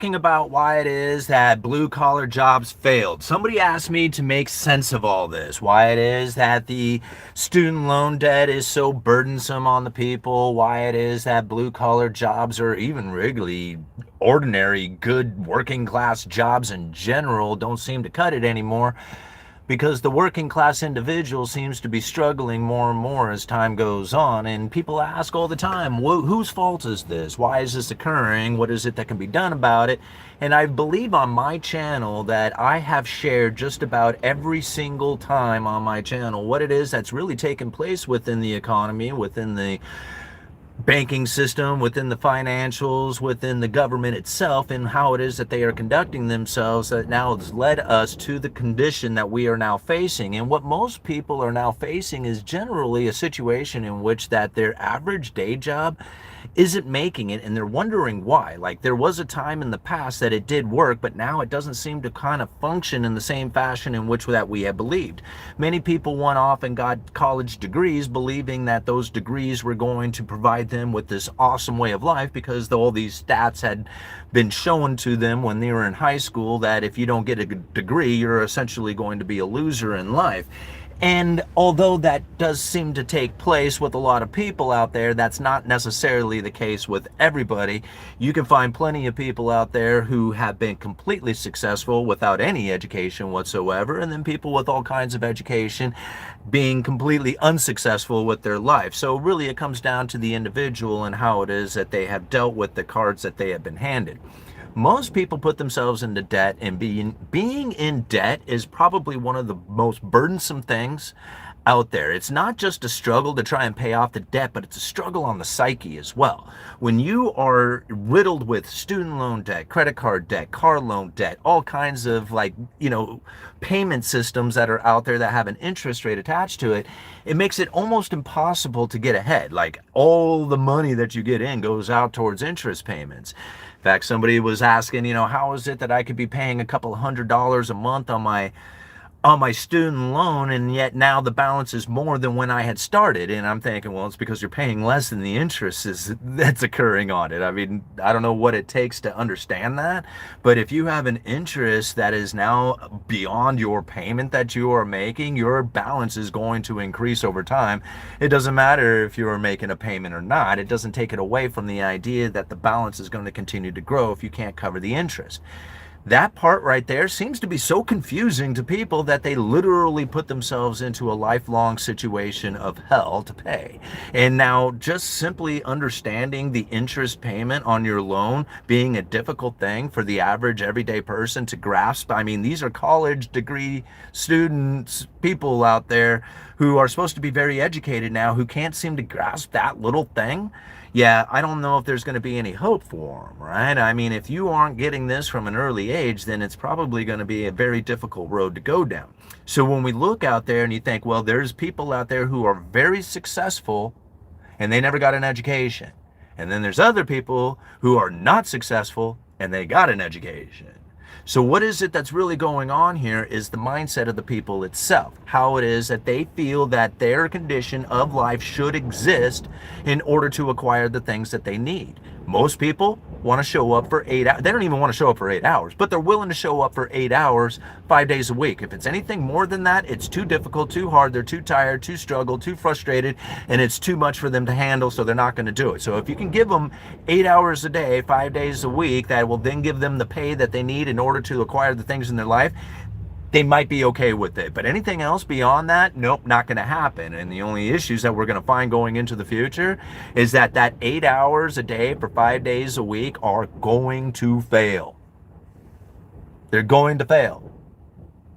talking about why it is that blue collar jobs failed. Somebody asked me to make sense of all this, why it is that the student loan debt is so burdensome on the people, why it is that blue collar jobs, or even really ordinary good working class jobs in general, don't seem to cut it anymore, because the working class individual seems to be struggling more and more as time goes on. And people ask all the time, whose fault is this? Why is this occurring? What is it that can be done about it? And I believe on my channel that I have shared just about every single time on my channel what it is that's really taken place within the economy, within the banking system, within the financials, within the government itself, and how it is that they are conducting themselves that now has led us to the condition that we are now facing. And what most people are now facing is generally a situation in which that their average day job isn't making it, and they're wondering why. Like, there was a time in the past that it did work, but now it doesn't seem to kind of function in the same fashion in which that we had believed. Many people went off and got college degrees believing that those degrees were going to provide them with this awesome way of life, because all these stats had been shown to them when they were in high school that if you don't get a degree, you're essentially going to be a loser in life. And although that does seem to take place with a lot of people out there, that's not necessarily the case with everybody. You can find plenty of people out there who have been completely successful without any education whatsoever, and then people with all kinds of education being completely unsuccessful with their life. So really it comes down to the individual and how it is that they have dealt with the cards that they have been handed. Most people put themselves into debt, and being in debt is probably one of the most burdensome things out there. It's not just a struggle to try and pay off the debt, but it's a struggle on the psyche as well. When you are riddled with student loan debt, credit card debt, car loan debt, all kinds of payment systems that are out there that have an interest rate attached to it, it makes it almost impossible to get ahead. Like, all the money that you get in goes out towards interest payments. In fact, somebody was asking, how is it that I could be paying a couple $100s a month on my student loan, and yet now the balance is more than when I had started? And I'm thinking, well, it's because you're paying less than the interest that's occurring on it. I mean, I don't know what it takes to understand that, but if you have an interest that is now beyond your payment that you are making, your balance is going to increase over time. It doesn't matter if you're making a payment or not. It doesn't take it away from the idea that the balance is going to continue to grow if you can't cover the interest. That part right there seems to be so confusing to people that they literally put themselves into a lifelong situation of hell to pay. And now just simply understanding the interest payment on your loan being a difficult thing for the average everyday person to grasp. I mean, these are college degree students, people out there who are supposed to be very educated now, who can't seem to grasp that little thing. Yeah, I don't know if there's going to be any hope for them, right? I mean, if you aren't getting this from an early age, then it's probably going to be a very difficult road to go down. So when we look out there and you think, well, there's people out there who are very successful and they never got an education. And then there's other people who are not successful and they got an education. So what is it that's really going on here is the mindset of the people itself, how it is that they feel that their condition of life should exist in order to acquire the things that they need. Most people want to show up for 8 hours. They don't even want to show up for 8 hours, but they're willing to show up for 8 hours, 5 days a week. If it's anything more than that, it's too difficult, too hard, they're too tired, too struggled, too frustrated, and it's too much for them to handle, so they're not going to do it. So if you can give them 8 hours a day, 5 days a week, that will then give them the pay that they need in order to acquire the things in their life, they might be okay with it. But anything else beyond that, nope, not going to happen. And the only issues that we're going to find going into the future is that 8 hours a day for 5 days a week are going to fail. They're going to fail.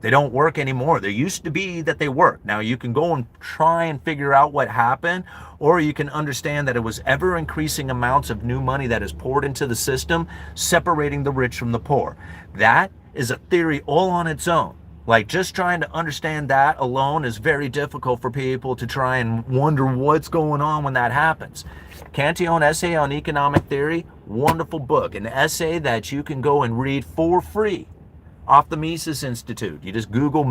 They don't work anymore. There used to be that they work. Now you can go and try and figure out what happened, or you can understand that it was ever increasing amounts of new money that is poured into the system, separating the rich from the poor. That is a theory all on its own. Like, just trying to understand that alone is very difficult for people to try and wonder what's going on when that happens. Cantillon Essay on Economic Theory, wonderful book. An essay that you can go and read for free off the Mises Institute. You just Google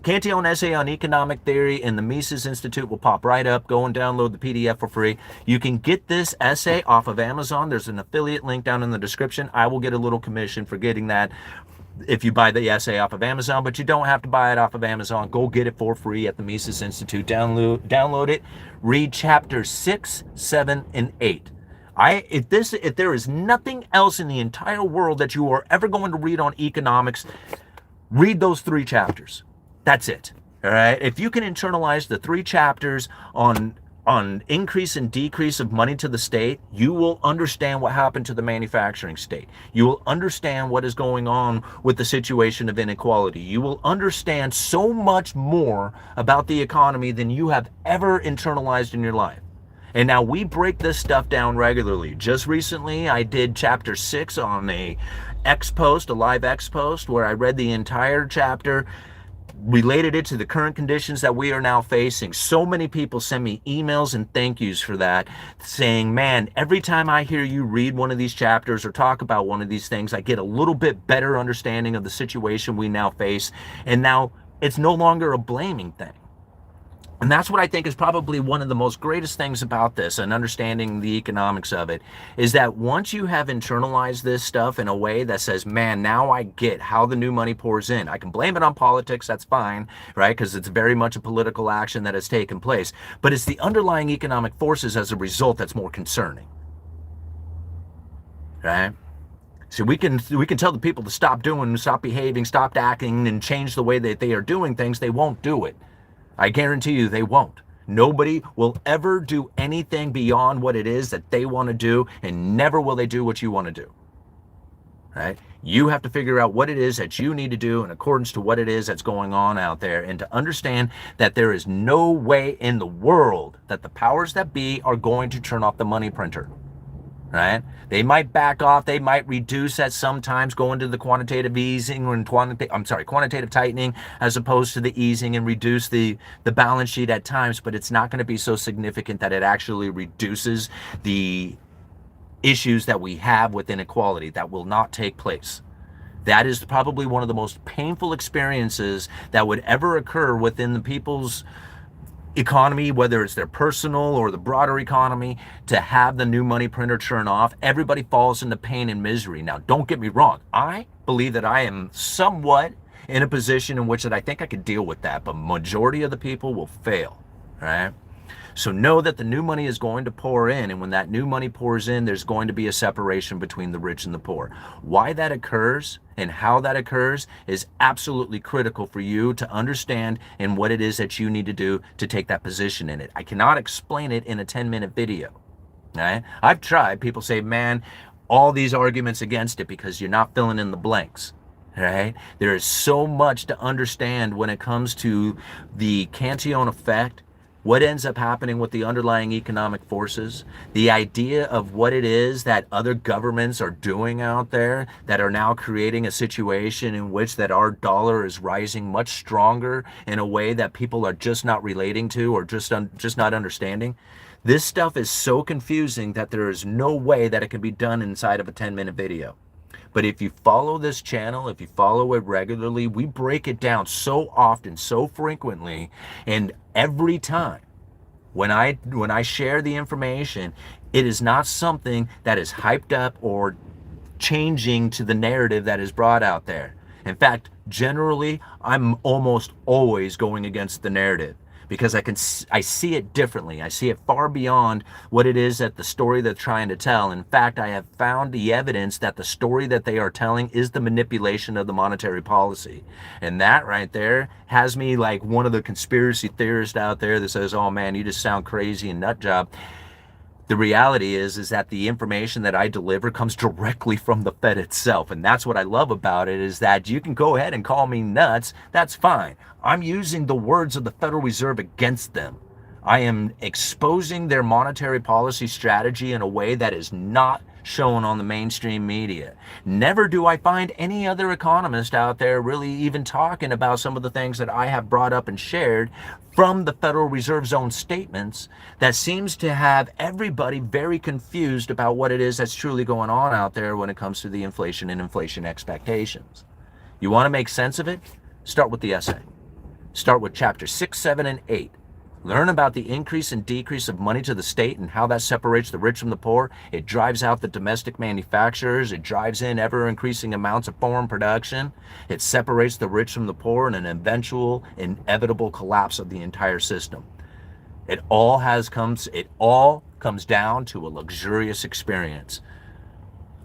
Cantillon essay on economic theory and the Mises Institute will pop right up. Go and download the PDF for free. You can get this essay off of Amazon. There's an affiliate link down in the description. I will get a little commission for getting that if you buy the essay off of Amazon, but you don't have to buy it off of Amazon. Go get it for free at the Mises Institute. Download it. Read chapters 6, 7, and 8. If there is nothing else in the entire world that you are ever going to read on economics, read those 3 chapters. That's it. All right. If you can internalize the 3 chapters on increase and decrease of money to the state, you will understand what happened to the manufacturing state. You will understand what is going on with the situation of inequality. You will understand so much more about the economy than you have ever internalized in your life. And now we break this stuff down regularly. Just recently, I did chapter 6 on a live X post, where I read the entire chapter, related it to the current conditions that we are now facing. So many people send me emails and thank yous for that, saying, man, every time I hear you read one of these chapters or talk about one of these things, I get a little bit better understanding of the situation we now face. And now it's no longer a blaming thing. And that's what I think is probably one of the most greatest things about this, and understanding the economics of it, is that once you have internalized this stuff in a way that says, man, now I get how the new money pours in. I can blame it on politics, that's fine, right? Because it's very much a political action that has taken place. But it's the underlying economic forces as a result that's more concerning, right? So we can tell the people to stop behaving, stop acting, and change the way that they are doing things. They won't do it. I guarantee you they won't. Nobody will ever do anything beyond what it is that they want to do, and never will they do what you want to do. Right? You have to figure out what it is that you need to do in accordance to what it is that's going on out there, and to understand that there is no way in the world that the powers that be are going to turn off the money printer. Right? They might back off, they might reduce at sometimes, go into the quantitative easing or quantitative tightening, as opposed to the easing, and reduce the balance sheet at times, but it's not going to be so significant that it actually reduces the issues that we have with inequality. That will not take place. That is probably one of the most painful experiences that would ever occur within the people's economy, whether it's their personal or the broader economy, to have the new money printer turn off. Everybody falls into pain and misery. Now, don't get me wrong. I believe that I am somewhat in a position in which that I think I could deal with that, but majority of the people will fail, right? So know that the new money is going to pour in, and when that new money pours in, there's going to be a separation between the rich and the poor. Why that occurs and how that occurs is absolutely critical for you to understand, and what it is that you need to do to take that position in it. I cannot explain it in a 10-minute video. Right? I've tried. People say, man, all these arguments against it because you're not filling in the blanks. Right? There is so much to understand when it comes to the Cantillon effect, what ends up happening with the underlying economic forces, the idea of what it is that other governments are doing out there that are now creating a situation in which that our dollar is rising much stronger in a way that people are just not relating to, or just not understanding. This stuff is so confusing that there is no way that it can be done inside of a 10-minute video. But if you follow this channel, if you follow it regularly, we break it down so often, so frequently, and every time when I share the information, it is not something that is hyped up or changing to the narrative that is brought out there. In fact, generally, I'm almost always going against the narrative, because I see it differently. I see it far beyond what it is that the story they're trying to tell. In fact, I have found the evidence that the story that they are telling is the manipulation of the monetary policy. And that right there has me like one of the conspiracy theorists out there that says, oh man, you just sound crazy and nut job. The reality is that the information that I deliver comes directly from the Fed itself. And that's what I love about it, is that you can go ahead and call me nuts. That's fine. I'm using the words of the Federal Reserve against them. I am exposing their monetary policy strategy in a way that is not shown on the mainstream media. Never do I find any other economist out there really even talking about some of the things that I have brought up and shared from the Federal Reserve's own statements, that seems to have everybody very confused about what it is that's truly going on out there when it comes to the inflation and inflation expectations. You want to make sense of it? Start with the essay. Start with chapter 6, 7, and 8. Learn about the increase and decrease of money to the state and how that separates the rich from the poor. It drives out the domestic manufacturers. It drives in ever-increasing amounts of foreign production. It separates the rich from the poor and an eventual, inevitable collapse of the entire system. It all comes down to a luxurious experience.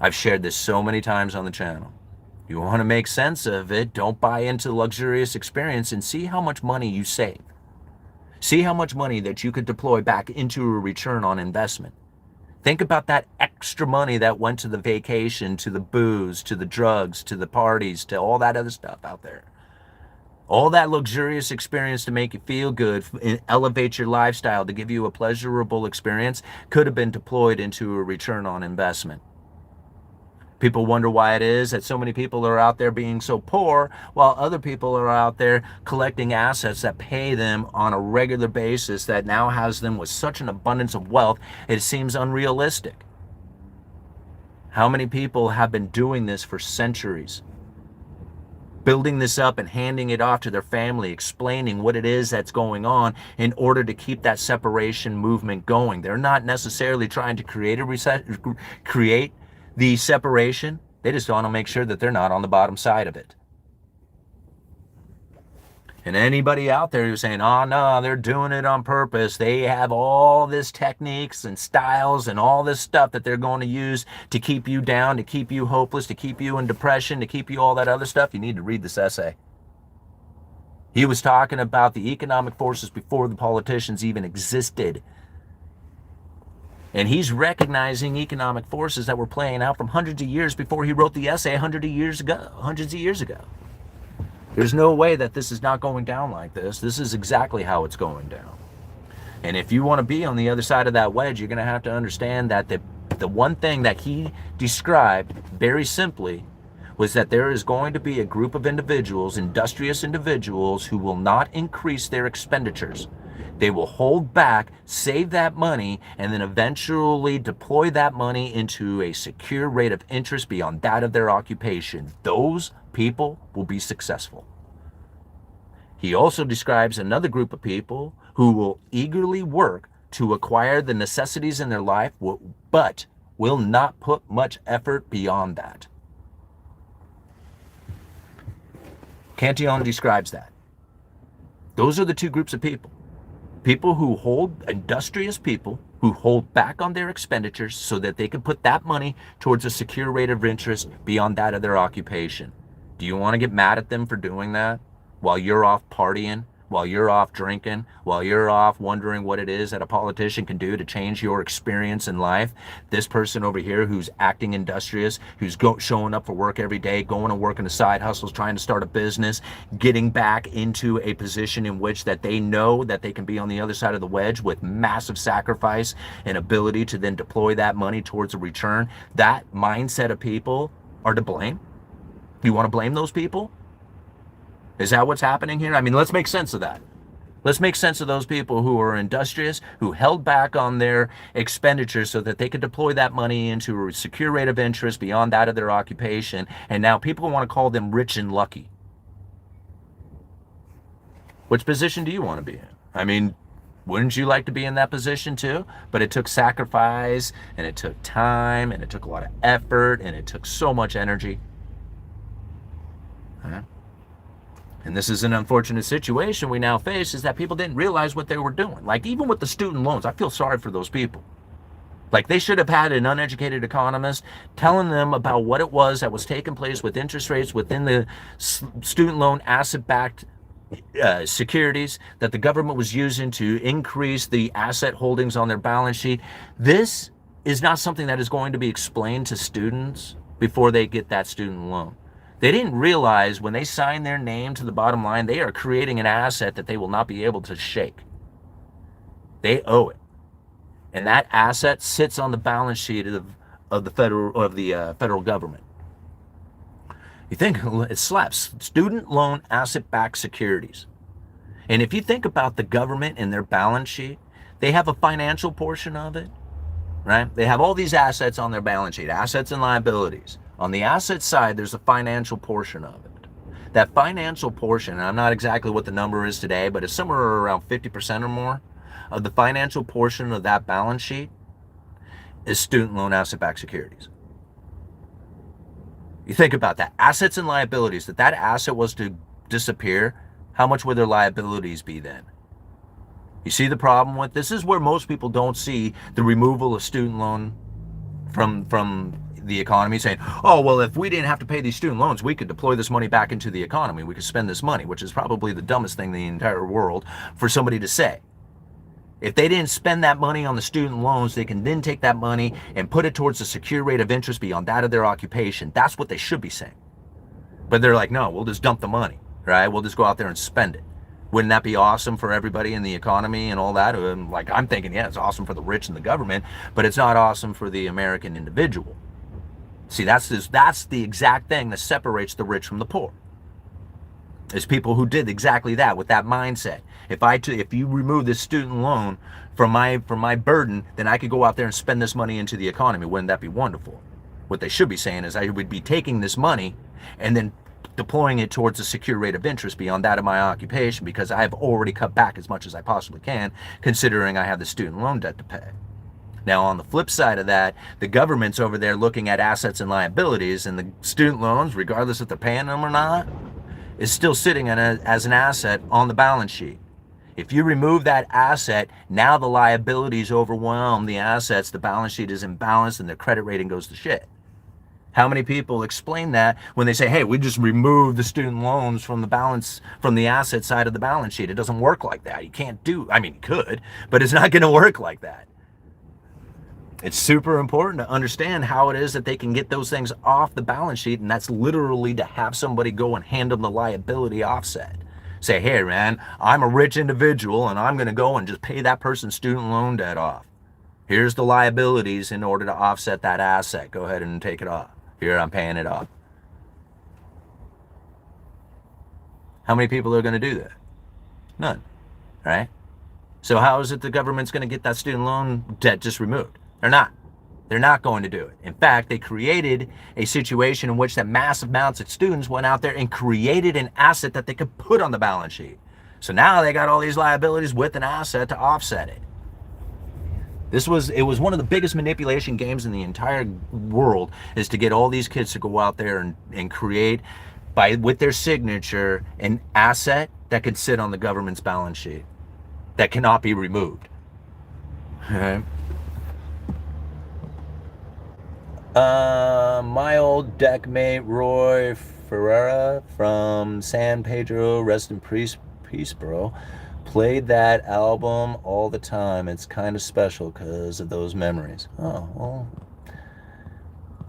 I've shared this so many times on the channel. You want to make sense of it, don't buy into the luxurious experience, and see how much money you save. See how much money that you could deploy back into a return on investment. Think about that extra money that went to the vacation, to the booze, to the drugs, to the parties, to all that other stuff out there. All that luxurious experience to make you feel good, elevate your lifestyle, to give you a pleasurable experience, could have been deployed into a return on investment. People wonder why it is that so many people are out there being so poor, while other people are out there collecting assets that pay them on a regular basis, that now has them with such an abundance of wealth, it seems unrealistic. How many people have been doing this for centuries? Building this up and handing it off to their family, explaining what it is that's going on in order to keep that separation movement going. They're not necessarily trying to create the separation. They just want to make sure that they're not on the bottom side of it. And anybody out there who's saying, oh no, they're doing it on purpose, they have all this techniques and styles and all this stuff that they're going to use to keep you down, to keep you hopeless, to keep you in depression, to keep you all that other stuff, you need to read this essay. He was talking about the economic forces before the politicians even existed. And he's recognizing economic forces that were playing out from hundreds of years before he wrote the essay hundreds of years ago. There's no way that this is not going down like this. This is exactly how it's going down. And if you want to be on the other side of that wedge, you're going to have to understand that the one thing that he described very simply was that there is going to be a group of individuals, industrious individuals, who will not increase their expenditures. They will hold back, save that money, and then eventually deploy that money into a secure rate of interest beyond that of their occupation. Those people will be successful. He also describes another group of people who will eagerly work to acquire the necessities in their life, but will not put much effort beyond that. Cantillon describes that. Those are the two groups of people. People who industrious people who hold back on their expenditures so that they can put that money towards a secure rate of interest beyond that of their occupation. Do you want to get mad at them for doing that while you're off partying, while you're off drinking, while you're off wondering what it is that a politician can do to change your experience in life? This person over here who's acting industrious, who's showing up for work every day, going to work in the side hustles, trying to start a business, getting back into a position in which that they know that they can be on the other side of the wedge with massive sacrifice and ability to then deploy that money towards a return. That mindset of people are to blame. You want to blame those people? Is that what's happening here? I mean, let's make sense of that. Let's make sense of those people who are industrious, who held back on their expenditures so that they could deploy that money into a secure rate of interest beyond that of their occupation. And now people want to call them rich and lucky. Which position do you want to be in? I mean, wouldn't you like to be in that position too? But it took sacrifice, and it took time, and it took a lot of effort, and it took so much energy. Huh? And this is an unfortunate situation we now face, is that people didn't realize what they were doing. Like, even with the student loans, I feel sorry for those people. Like, they should have had an uneducated economist telling them about what it was that was taking place with interest rates within the student loan asset-backed securities that the government was using to increase the asset holdings on their balance sheet. This is not something that is going to be explained to students before they get that student loan. They didn't realize when they sign their name to the bottom line, they are creating an asset that they will not be able to shake. They owe it. And that asset sits on the balance sheet of the federal government. You think it slaps student loan asset-backed securities. And if you think about the government and their balance sheet, they have a financial portion of it, right? They have all these assets on their balance sheet, assets and liabilities. On the asset side, there's a financial portion of it. that financial portion, and I'm not exactly what the number is today, but it's somewhere around 50% or more of the financial portion of that balance sheet is student loan asset-backed securities. You think about that. Assets and liabilities, if that asset was to disappear, how much would their liabilities be then? You see the problem with this? Is where most people don't see the removal of student loan from the economy, saying, oh, well, if we didn't have to pay these student loans, we could deploy this money back into the economy. We could spend this money, which is probably the dumbest thing in the entire world for somebody to say. If they didn't spend that money on the student loans, they can then take that money and put it towards a secure rate of interest beyond that of their occupation. That's what they should be saying. But they're like, no, we'll just dump the money, right? We'll just go out there and spend it. Wouldn't that be awesome for everybody in the economy and all that? Like, I'm thinking, yeah, it's awesome for the rich and the government, but it's not awesome for the American individual. See, that's the exact thing that separates the rich from the poor. Is people who did exactly that with that mindset. If you remove this student loan from my burden, then I could go out there and spend this money into the economy. Wouldn't that be wonderful? What they should be saying is I would be taking this money and then deploying it towards a secure rate of interest beyond that of my occupation, because I have already cut back as much as I possibly can, considering I have the student loan debt to pay. Now, on the flip side of that, the government's over there looking at assets and liabilities, and the student loans, regardless if they're paying them or not, is still sitting as an asset on the balance sheet. If you remove that asset, now the liabilities overwhelm the assets, the balance sheet is imbalanced, and the credit rating goes to shit. How many people explain that when they say, hey, we just removed the student loans from the asset side of the balance sheet? It doesn't work like that. You can't I mean, you could, but it's not going to work like that. It's super important to understand how it is that they can get those things off the balance sheet, and that's literally to have somebody go and hand them the liability offset. Say, hey, man, I'm a rich individual, and I'm going to go and just pay that person's student loan debt off. Here's the liabilities in order to offset that asset. Go ahead and take it off. Here, I'm paying it off. How many people are going to do that? None, right? So how is it the government's going to get that student loan debt just removed? They're not. They're not going to do it. In fact, they created a situation in which that massive amounts of students went out there and created an asset that they could put on the balance sheet. So now they got all these liabilities with an asset to offset it. It was one of the biggest manipulation games in the entire world, is to get all these kids to go out there and create, with their signature, an asset that could sit on the government's balance sheet that cannot be removed. Okay. My old deckmate Roy Ferreira from San Pedro, rest in peace, bro, played that album all the time. It's kind of special because of those memories. Oh, well,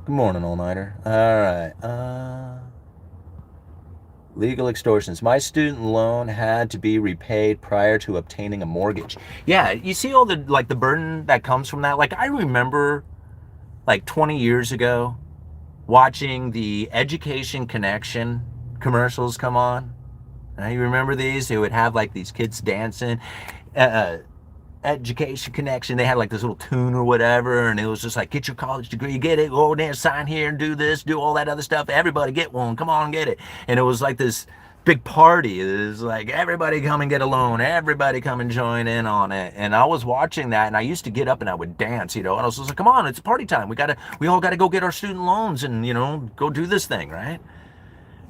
good morning, all-nighter. All right. Legal extortions. My student loan had to be repaid prior to obtaining a mortgage. Yeah, you see all the burden that comes from that? Like, I remember 20 years ago watching the Education Connection commercials come on. You remember these? They would have these kids dancing. Education Connection, they had this little tune or whatever, and it was just get your college degree, get it, go there, sign here and do this, do all that other stuff. Everybody get one, come on, get it. And it was this big party. It was everybody come and get a loan, everybody come and join in on it. And I was watching that, and I used to get up and I would dance, and I was just come on, it's party time. We all gotta go get our student loans and go do this thing, right?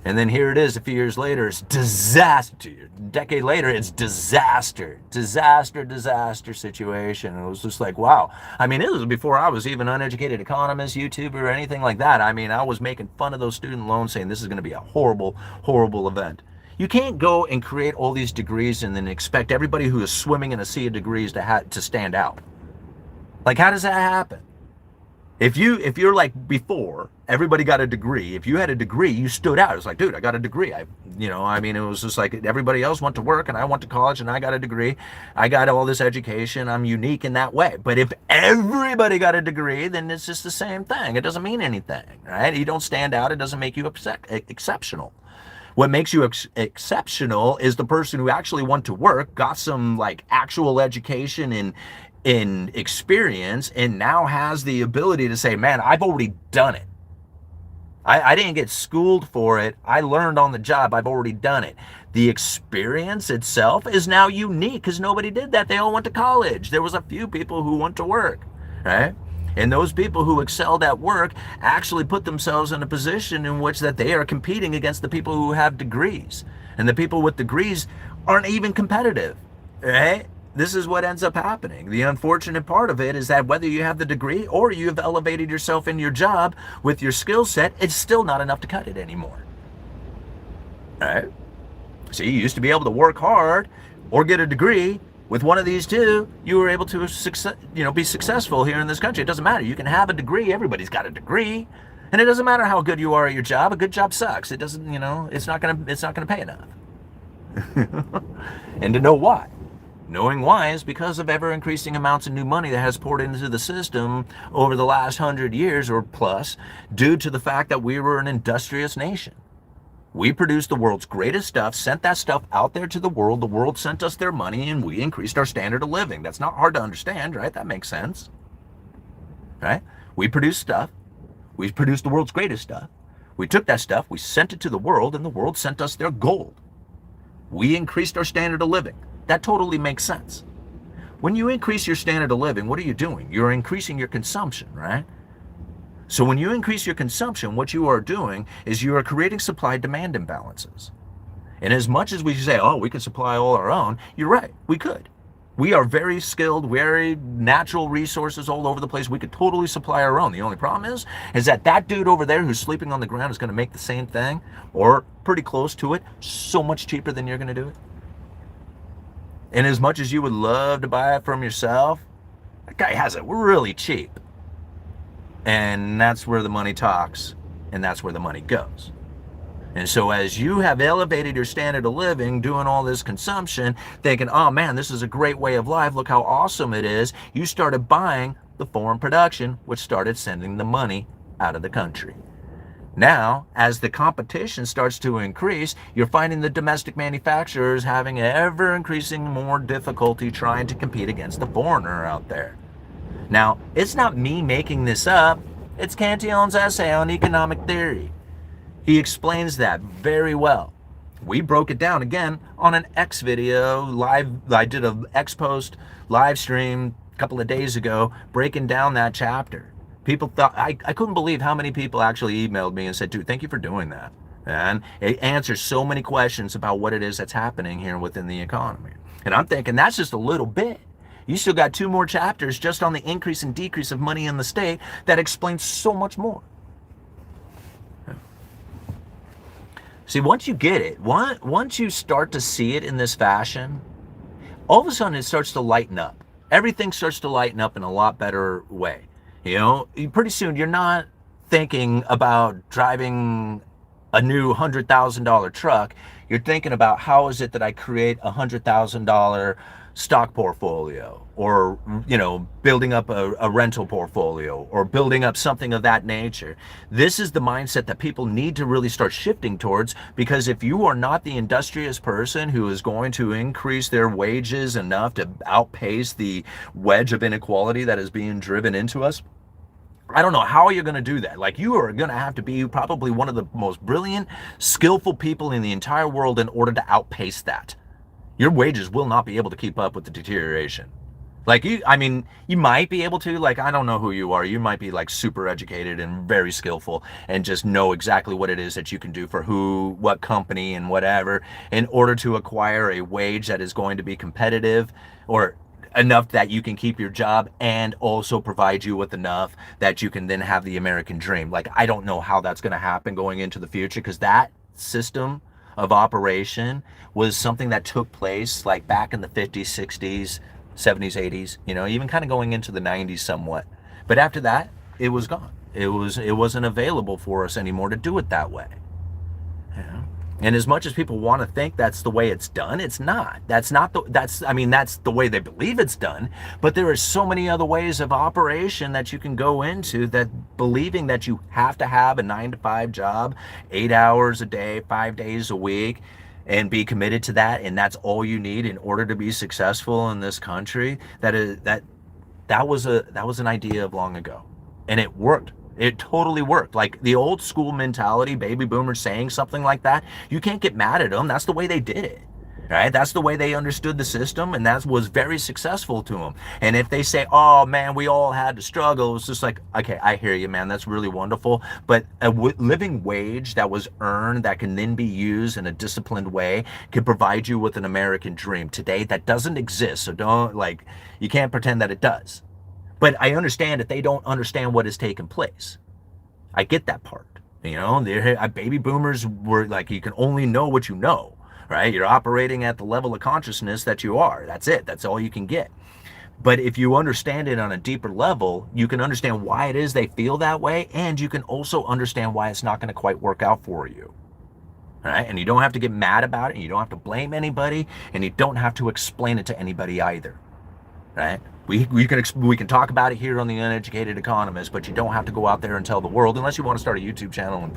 And then here it is a few years later, it's disaster. A decade later, it's disaster situation. It was just wow. I mean, it was before I was even Uneducated Economist, YouTuber, or anything like that. I mean, I was making fun of those student loans, saying this is going to be a horrible, horrible event. You can't go and create all these degrees and then expect everybody who is swimming in a sea of degrees to stand out. How does that happen? If you're before, everybody got a degree. If you had a degree, you stood out. It's dude, I got a degree. It was just everybody else went to work and I went to college and I got a degree. I got all this education. I'm unique in that way. But if everybody got a degree, then it's just the same thing. It doesn't mean anything, right? You don't stand out. It doesn't make you exceptional. What makes you exceptional is the person who actually went to work, got some actual education in experience, and now has the ability to say, man, I've already done it. I didn't get schooled for it. I learned on the job. I've already done it. The experience itself is now unique because nobody did that. They all went to college. There was a few people who went to work, right? And those people who excelled at work actually put themselves in a position in which that they are competing against the people who have degrees. And the people with degrees aren't even competitive, right? This is what ends up happening. The unfortunate part of it is that whether you have the degree or you've elevated yourself in your job with your skill set, it's still not enough to cut it anymore. All right? See, you used to be able to work hard or get a degree. With one of these two, you were able to be successful here in this country. It doesn't matter. You can have a degree. Everybody's got a degree. And it doesn't matter how good you are at your job. A good job sucks. It doesn't, it's not gonna pay enough. And to know why. Knowing why is because of ever-increasing amounts of new money that has poured into the system over the last 100 years or plus, due to the fact that we were an industrious nation. We produced the world's greatest stuff, sent that stuff out there to the world sent us their money, and we increased our standard of living. That's not hard to understand, right? That makes sense, right? We produced stuff. We produced the world's greatest stuff. We took that stuff, we sent it to the world, and the world sent us their gold. We increased our standard of living. That totally makes sense. When you increase your standard of living, what are you doing? You're increasing your consumption, right? So when you increase your consumption, what you are doing is you are creating supply-demand imbalances. And as much as we say, oh, we can supply all our own, you're right, we could. We are very skilled, very natural resources all over the place. We could totally supply our own. The only problem is that dude over there who's sleeping on the ground is going to make the same thing, or pretty close to it, so much cheaper than you're going to do it. And as much as you would love to buy it from yourself, that guy has it really cheap. And that's where the money talks, and that's where the money goes. And so as you have elevated your standard of living, doing all this consumption, thinking, oh man, this is a great way of life, look how awesome it is, you started buying the foreign production, which started sending the money out of the country. Now, as the competition starts to increase, you're finding the domestic manufacturers having ever increasing more difficulty trying to compete against the foreigner out there. Now, it's not me making this up. It's Cantillon's essay on economic theory. He explains that very well. We broke it down again on an X video live. I did an X post live stream a couple of days ago breaking down that chapter. People thought, I couldn't believe how many people actually emailed me and said, dude, thank you for doing that. And it answers so many questions about what it is that's happening here within the economy. And I'm thinking that's just a little bit. You still got 2 more chapters just on the increase and decrease of money in the state that explains so much more. See, once you get it, once you start to see it in this fashion, all of a sudden it starts to lighten up. Everything starts to lighten up in a lot better way. Pretty soon you're not thinking about driving a new $100,000 truck. You're thinking about how is it that I create a $100,000 stock portfolio, or building up a rental portfolio, or building up something of that nature. This is the mindset that people need to really start shifting towards, because if you are not the industrious person who is going to increase their wages enough to outpace the wedge of inequality that is being driven into us, I don't know how you're going to do that. Like, you are going to have to be probably one of the most brilliant, skillful people in the entire world in order to outpace that. Your wages will not be able to keep up with the deterioration. You might be able to, I don't know who you are. You might be super educated and very skillful and just know exactly what it is that you can do for who, what company and whatever in order to acquire a wage that is going to be competitive or enough that you can keep your job and also provide you with enough that you can then have the American dream. I don't know how that's going to happen going into the future, because that system of operation was something that took place back in the 50s, 60s, 70s, 80s, even kind of going into the 90s somewhat. But after that, it was gone. It wasn't available for us anymore to do it that way. And as much as people want to think that's the way it's done, it's not. That's the way they believe it's done. But there are so many other ways of operation that you can go into, that believing that you have to have a 9-to-5 job, 8 hours a day, 5 days a week, and be committed to that, and that's all you need in order to be successful in this country. That was an idea of long ago, and it worked It totally worked. Like the old school mentality, baby boomers saying something like that, you can't get mad at them. That's the way they did it. Right? That's the way they understood the system, and that was very successful to them. And if they say, oh man, we all had to struggle, it's just like, okay, I hear you, man, that's really wonderful. But a living wage that was earned that can then be used in a disciplined way could provide you with an American dream today that doesn't exist. So don't, like, you can't pretend that it does. But I understand that they don't understand what has taken place. I get that part. You know, baby boomers were like, you can only know what you know. Right? You're operating at the level of consciousness that you are. That's it. That's all you can get. But if you understand it on a deeper level, you can understand why it is they feel that way, and you can also understand why it's not going to quite work out for you. Right? And you don't have to get mad about it, and you don't have to blame anybody, and you don't have to explain it to anybody either. Right? We can talk about it here on the Uneducated Economist, but you don't have to go out there and tell the world, unless you want to start a YouTube channel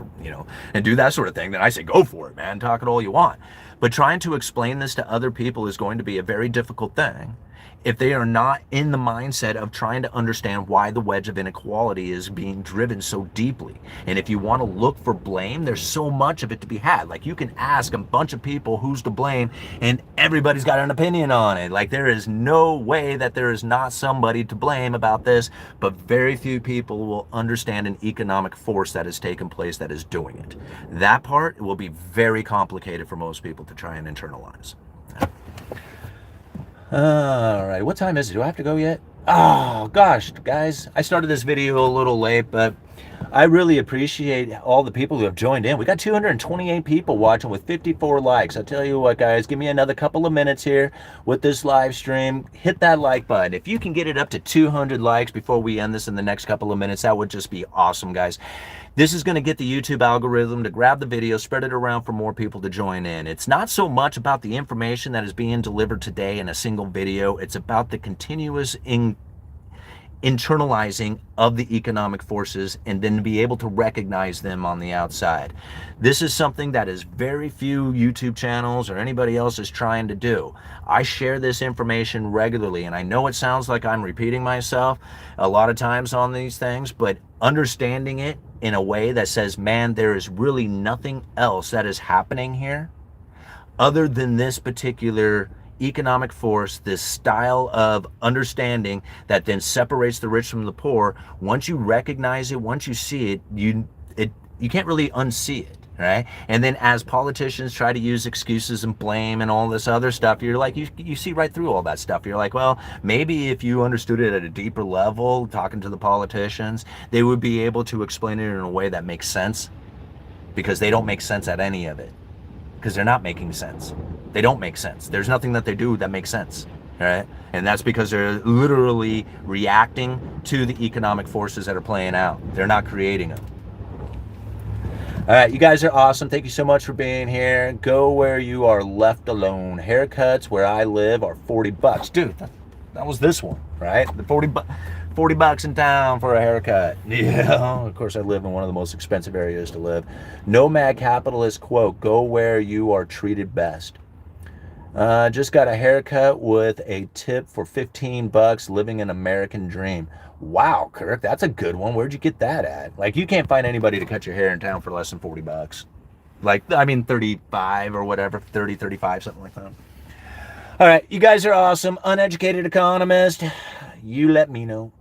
and do that sort of thing. Then I say go for it, man. Talk it all you want. But trying to explain this to other people is going to be a very difficult thing if they are not in the mindset of trying to understand why the wedge of inequality is being driven so deeply. And if you want to look for blame, there's so much of it to be had. Like, you can ask a bunch of people who's to blame, and everybody's got an opinion on it. Like, there is no way that there is not somebody to blame about this, but very few people will understand an economic force that has taken place that is doing it. That part will be very complicated for most people to try and internalize. All right, what time is it? Do I have to go yet? Oh gosh, guys, I started this video a little late, but I really appreciate all the people who have joined in. We got 228 people watching with 54 likes. I'll tell you what, guys, give me another couple of minutes here with this live stream. Hit that like button. If you can get it up to 200 likes before we end this in the next couple of minutes, that would just be awesome, guys. This is going to get the YouTube algorithm to grab the video, spread it around for more people to join in. It's not so much about the information that is being delivered today in a single video. It's about the continuous internalizing of the economic forces, and then to be able to recognize them on the outside. This is something that is very few YouTube channels or anybody else is trying to do. I share this information regularly, and I know it sounds like I'm repeating myself a lot of times on these things, but understanding it in a way that says, man, there is really nothing else that is happening here other than this particular economic force, this style of understanding that then separates the rich from the poor. Once you recognize it, once you see it, you can't really unsee it, right? And then as politicians try to use excuses and blame and all this other stuff, you're like, you see right through all that stuff. You're like, well, maybe if you understood it at a deeper level, talking to the politicians, they would be able to explain it in a way that makes sense, because they don't make sense at any of it, because they're not making sense. They don't make sense. There's nothing that they do that makes sense, right? And that's because they're literally reacting to the economic forces that are playing out. They're not creating them. All right, you guys are awesome. Thank you so much for being here. Go where you are left alone. Haircuts where I live are 40 bucks. Dude, that was this one, right? The 40 bucks in town for a haircut. Yeah, of course I live in one of the most expensive areas to live. Nomad capitalist quote, go where you are treated best. Just got a haircut with a tip for 15 bucks, living an American dream. Wow, Kirk, that's a good one. Where'd you get that at? Like, you can't find anybody to cut your hair in town for less than 40 bucks. Like, I mean, 35 or whatever, 30, 35, something like that. All right, you guys are awesome. Uneducated Economist, you let me know.